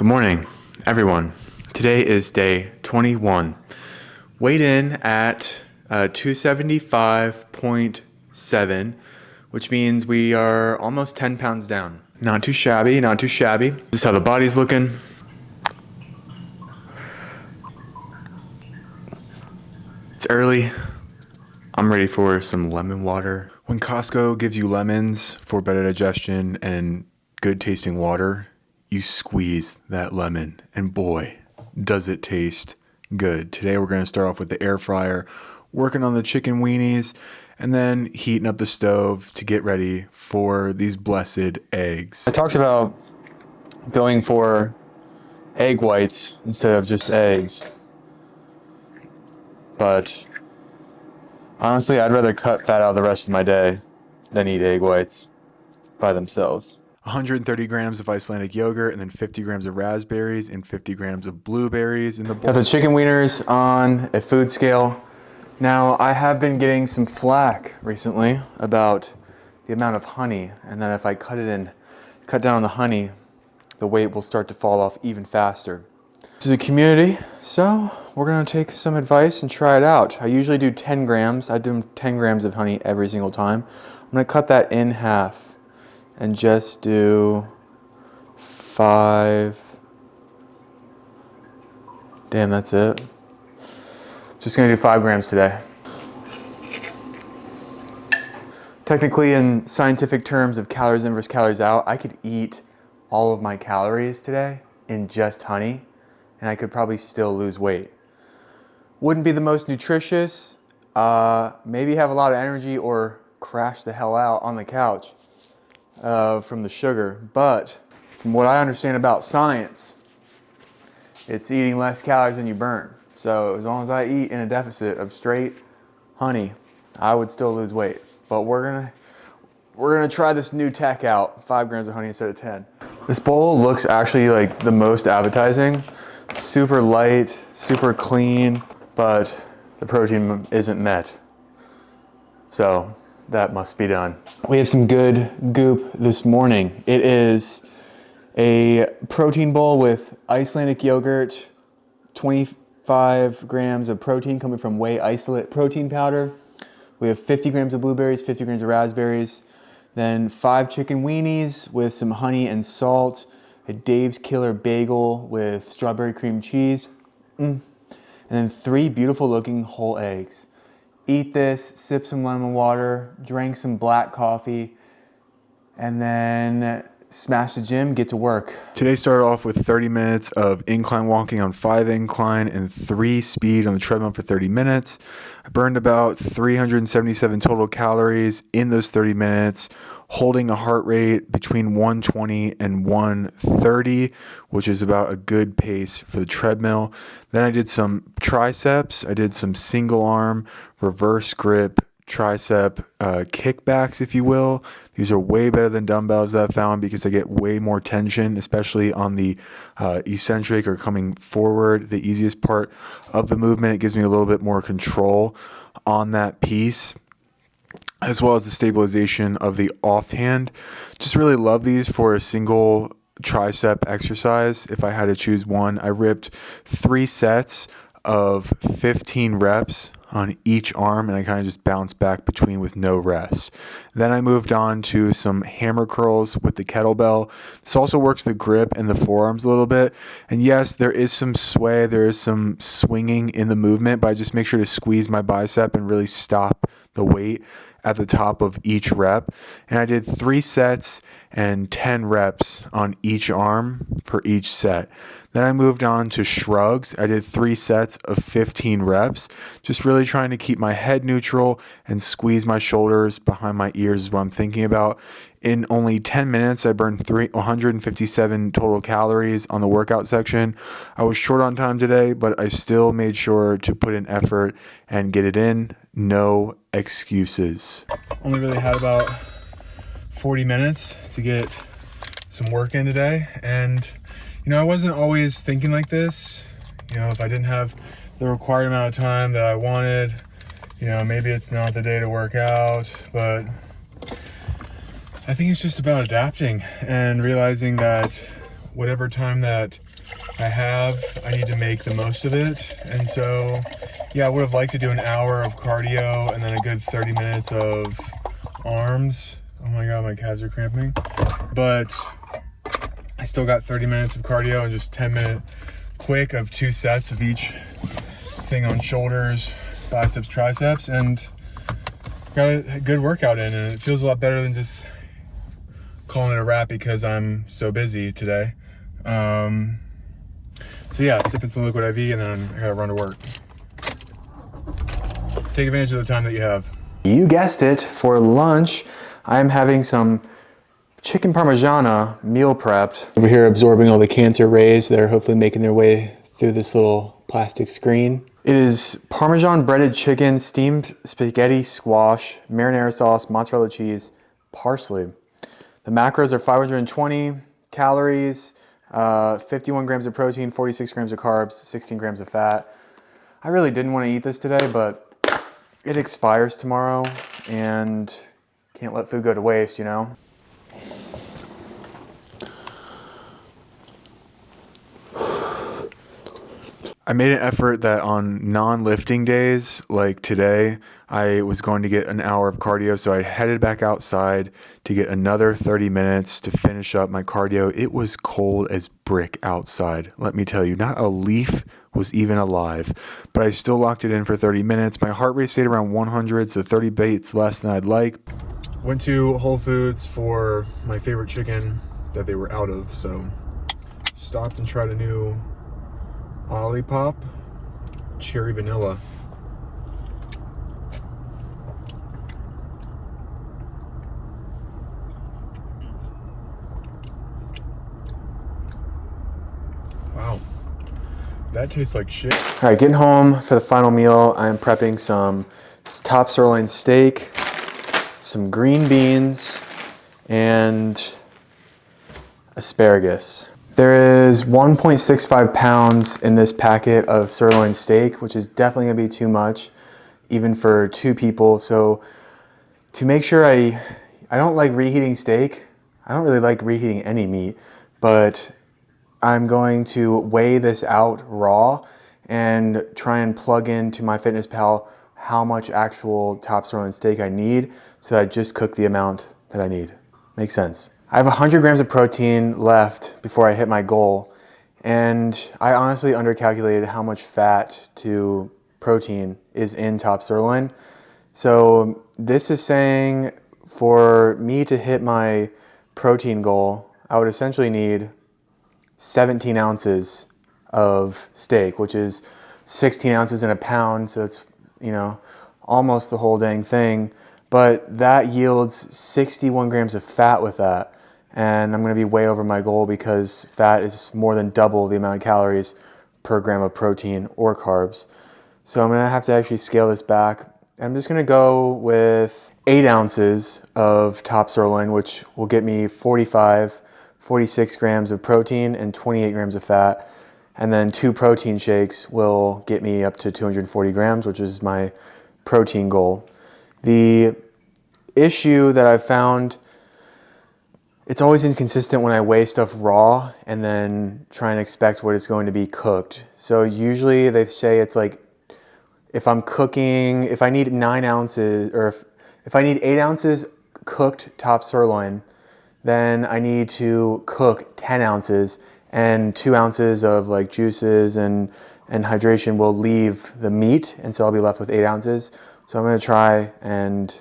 Good morning, everyone. Today is day 21. Weighed in at 275.7, which means we are almost 10 pounds down. Not too shabby, not too shabby. This is how the body's looking. It's early. I'm ready for some lemon water. When Costco gives you lemons for better digestion and good tasting water, you squeeze that lemon, and boy, does it taste good. Today we're going to start off with the air fryer, working on the chicken weenies, and then heating up the stove to get ready for these blessed eggs. I talked about going for egg whites instead of just eggs, but honestly, I'd rather cut fat out of the rest of my day than eat egg whites by themselves. 130 grams of Icelandic yogurt, and then 50 grams of raspberries and 50 grams of blueberries in the bowl. Got the chicken wieners on a food scale. Now, I have been getting some flack recently about the amount of honey, and that if I cut down on the honey, the weight will start to fall off even faster. This is a community, so we're gonna take some advice and try it out. I usually do 10 grams. I do 10 grams of honey every single time. I'm gonna cut that in half and just do 5. Damn, that's it. Just gonna do 5 grams today. Technically, in scientific terms of calories in versus calories out, I could eat all of my calories today in just honey, and I could probably still lose weight. Wouldn't be the most nutritious, maybe have a lot of energy or crash the hell out on the couch from the sugar, but from what I understand about science, it's eating less calories than you burn. So as long as I eat in a deficit of straight honey, I would still lose weight. But we're gonna try this new tech out, 5 grams of honey instead of 10. This bowl looks actually like the most appetizing. Super light, super clean, but the protein isn't met. So that must be done. We have some good goop this morning. It is a protein bowl with Icelandic yogurt, 25 grams of protein coming from Whey Isolate protein powder. We have 50 grams of blueberries, 50 grams of raspberries, then 5 chicken weenies with some honey and salt, a Dave's Killer bagel with strawberry cream cheese, and then 3 beautiful looking whole eggs. Eat this, sip some lemon water, drank some black coffee, and then smash the gym, get to work. Today started off with 30 minutes of incline walking on 5 incline and 3 speed on the treadmill for 30 minutes. I burned about 377 total calories in those 30 minutes, holding a heart rate between 120 and 130, which is about a good pace for the treadmill. Then I did some triceps. I did some single arm, reverse grip, tricep kickbacks, if you will. These are way better than dumbbells that I've found because I get way more tension, especially on the eccentric or coming forward, the easiest part of the movement. It gives me a little bit more control on that piece, as well as the stabilization of the offhand. Just really love these for a single tricep exercise. If I had to choose one, I ripped 3 sets of 15 reps on each arm, and I kind of just bounced back between with no rest. Then I moved on to some hammer curls with the kettlebell. This also works the grip and the forearms a little bit. And yes, there is some sway, there is some swinging in the movement, but I just make sure to squeeze my bicep and really stop the weight at the top of each rep. And I did 3 sets and 10 reps on each arm for each set. Then I moved on to shrugs. I did 3 sets of 15 reps, just really trying to keep my head neutral and squeeze my shoulders behind my ears is what I'm thinking about. In only 10 minutes, I burned 157 total calories on the workout section. I was short on time today, but I still made sure to put in effort and get it in. No excuses. Only really had about 40 minutes to get some work in today, and I wasn't always thinking like this. If I didn't have the required amount of time that I wanted, maybe it's not the day to work out, but I think it's just about adapting and realizing that whatever time that I need to make the most of it. And so, yeah, I would have liked to do an hour of cardio and then a good 30 minutes of arms. Oh my God, my calves are cramping. But I still got 30 minutes of cardio and just 10-minute quick of 2 sets of each thing on shoulders, biceps, triceps, and got a good workout in, and it feels a lot better than just calling it a wrap because I'm so busy today. So yeah, sipping some liquid IV and then I gotta run to work. Take advantage of the time that you have. You guessed it, for lunch, I'm having some chicken parmigiana meal prepped. Over here absorbing all the cancer rays that are hopefully making their way through this little plastic screen. It is Parmesan breaded chicken, steamed spaghetti squash, marinara sauce, mozzarella cheese, parsley. The macros are 520 calories, 51 grams of protein, 46 grams of carbs, 16 grams of fat. I really didn't want to eat this today, but it expires tomorrow and can't let food go to waste, you know? I made an effort that on non-lifting days, like today, I was going to get an hour of cardio, so I headed back outside to get another 30 minutes to finish up my cardio. It was cold as brick outside, let me tell you. Not a leaf was even alive, but I still locked it in for 30 minutes. My heart rate stayed around 100, so 30 beats less than I'd like. Went to Whole Foods for my favorite chicken that they were out of, so stopped and tried a new Olipop cherry vanilla. Wow, that tastes like shit. All right, getting home for the final meal. I'm prepping some top sirloin steak, some green beans, and asparagus. There is 1.65 pounds in this packet of sirloin steak, which is definitely gonna be too much, even for 2 people. So to make sure I don't like reheating steak. I don't really like reheating any meat, but I'm going to weigh this out raw and try and plug into MyFitnessPal how much actual top sirloin steak I need so that I just cook the amount that I need. Makes sense. I have 100 grams of protein left before I hit my goal, and I honestly undercalculated how much fat to protein is in top sirloin. So this is saying for me to hit my protein goal, I would essentially need 17 ounces of steak, which is 16 ounces in a pound, so it's, you know, almost the whole dang thing. But that yields 61 grams of fat with that. And I'm gonna be way over my goal because fat is more than double the amount of calories per gram of protein or carbs. So I'm gonna have to actually scale this back. I'm just gonna go with 8 ounces of top sirloin, which will get me 46 grams of protein and 28 grams of fat. And then 2 protein shakes will get me up to 240 grams, which is my protein goal. The issue that I've found, it's always inconsistent when I weigh stuff raw and then try and expect what it's going to be cooked. So usually they say it's like, if I'm cooking, if I need 9 ounces, or if I need 8 ounces cooked top sirloin, then I need to cook 10 ounces and 2 ounces of like juices and hydration will leave the meat. And so I'll be left with 8 ounces. So I'm gonna try and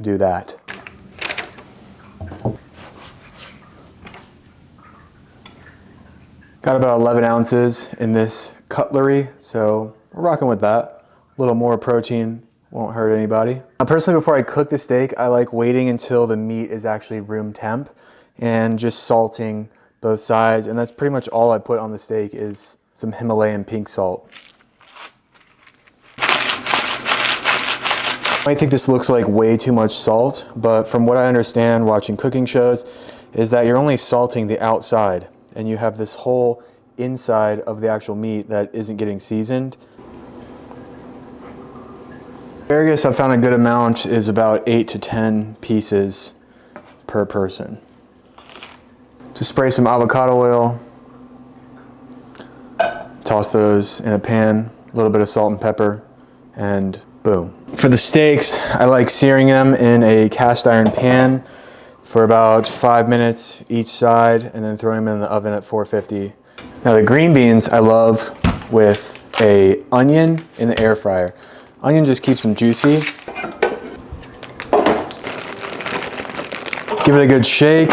do that. Got about 11 ounces in this cutlery, so we're rocking with that. A little more protein won't hurt anybody. Now, personally, before I cook the steak, I like waiting until the meat is actually room temp and just salting both sides. And that's pretty much all I put on the steak is some Himalayan pink salt. I might think this looks like way too much salt, but from what I understand watching cooking shows is that you're only salting the outside and you have this whole inside of the actual meat that isn't getting seasoned. Asparagus, I've found a good amount is about 8 to 10 pieces per person. Just spray some avocado oil. toss those in a pan, a little bit of salt and pepper, and boom. For the steaks, I like searing them in a cast iron pan for about 5 minutes each side, and then throwing them in the oven at 450. Now the green beans I love with a onion in the air fryer. Onion just keeps them juicy. Give it a good shake.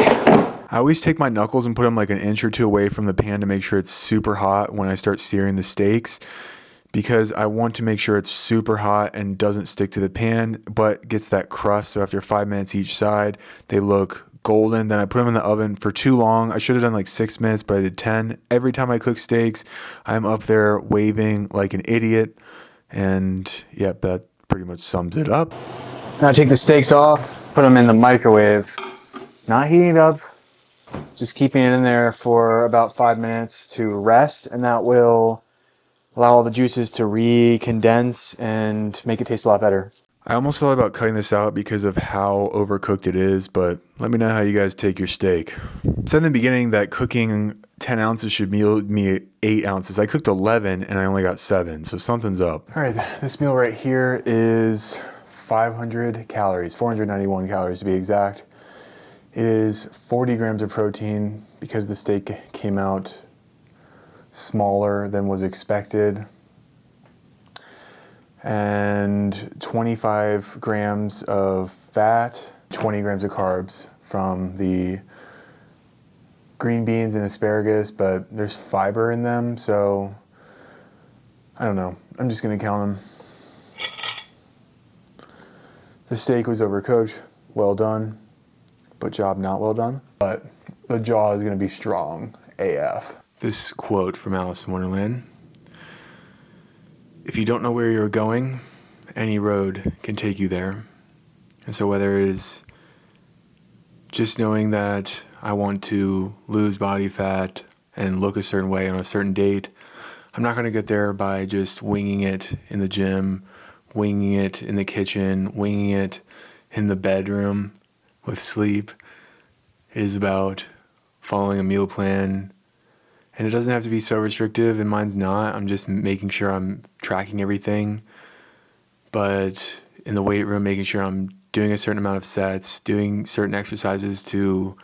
I always take my knuckles and put them like an inch or two away from the pan to make sure it's super hot when I start searing the steaks, because I want to make sure it's super hot and doesn't stick to the pan, but gets that crust. So after 5 minutes each side, they look golden. Then I put them in the oven for too long. I should have done like 6 minutes, but I did 10. Every time I cook steaks, I'm up there waving like an idiot. And yep, that pretty much sums it up. Now I take the steaks off, put them in the microwave, not heating it up, just keeping it in there for about 5 minutes to rest, and that will allow all the juices to re-condense and make it taste a lot better. I almost thought about cutting this out because of how overcooked it is, but let me know how you guys take your steak. I said in the beginning that cooking 10 ounces should yield me 8 ounces. I cooked 11 and I only got 7, so something's up. All right, this meal right here is 500 calories, 491 calories to be exact. It is 40 grams of protein because the steak came out smaller than was expected, and 25 grams of fat, 20 grams of carbs from the green beans and asparagus, but there's fiber in them, so I don't know. I'm just gonna count them. The steak was overcooked, well done, but job not well done. But the jaw is gonna be strong AF. This quote from Alice in Wonderland: if you don't know where you're going, any road can take you there. And so whether it is just knowing that I want to lose body fat and look a certain way on a certain date, I'm not going to get there by just winging it in the gym, winging it in the kitchen, winging it in the bedroom with sleep. It is about following a meal plan. And it doesn't have to be so restrictive, and mine's not. I'm just making sure I'm tracking everything. But in the weight room, making sure I'm doing a certain amount of sets, doing certain exercises to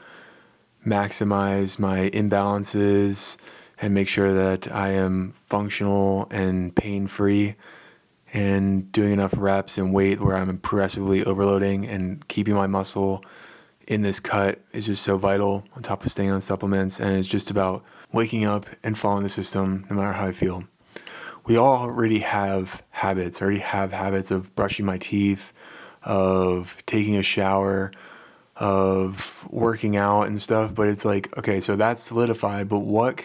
maximize my imbalances and make sure that I am functional and pain-free, and doing enough reps and weight where I'm progressively overloading and keeping my muscle in this cut is just so vital, on top of staying on supplements. And it's just about waking up and following the system no matter how I feel. We all already have habits of brushing my teeth, of taking a shower, of working out and stuff, but it's like, okay, so that's solidified, but what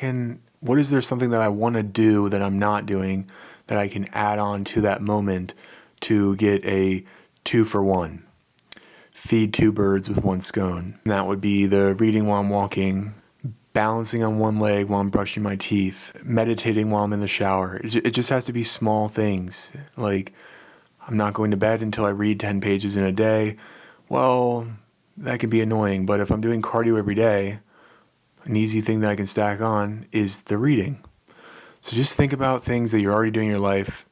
is there something that I want to do that I'm not doing that I can add on to that moment to get a 2-for-1? Feed 2 birds with 1 scone. And that would be the reading while I'm walking, balancing on one leg while I'm brushing my teeth, meditating while I'm in the shower. It just has to be small things. Like, I'm not going to bed until I read 10 pages in a day. Well, that can be annoying, but if I'm doing cardio every day, an easy thing that I can stack on is the reading. So just think about things that you're already doing in your life,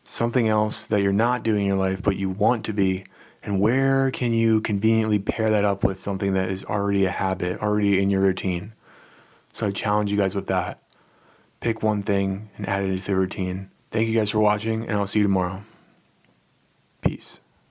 something else that you're not doing in your life but you want to be, and where can you conveniently pair that up with something that is already a habit, already in your routine. So I challenge you guys with that. Pick one thing and add it into the routine. Thank you guys for watching, and I'll see you tomorrow. Peace.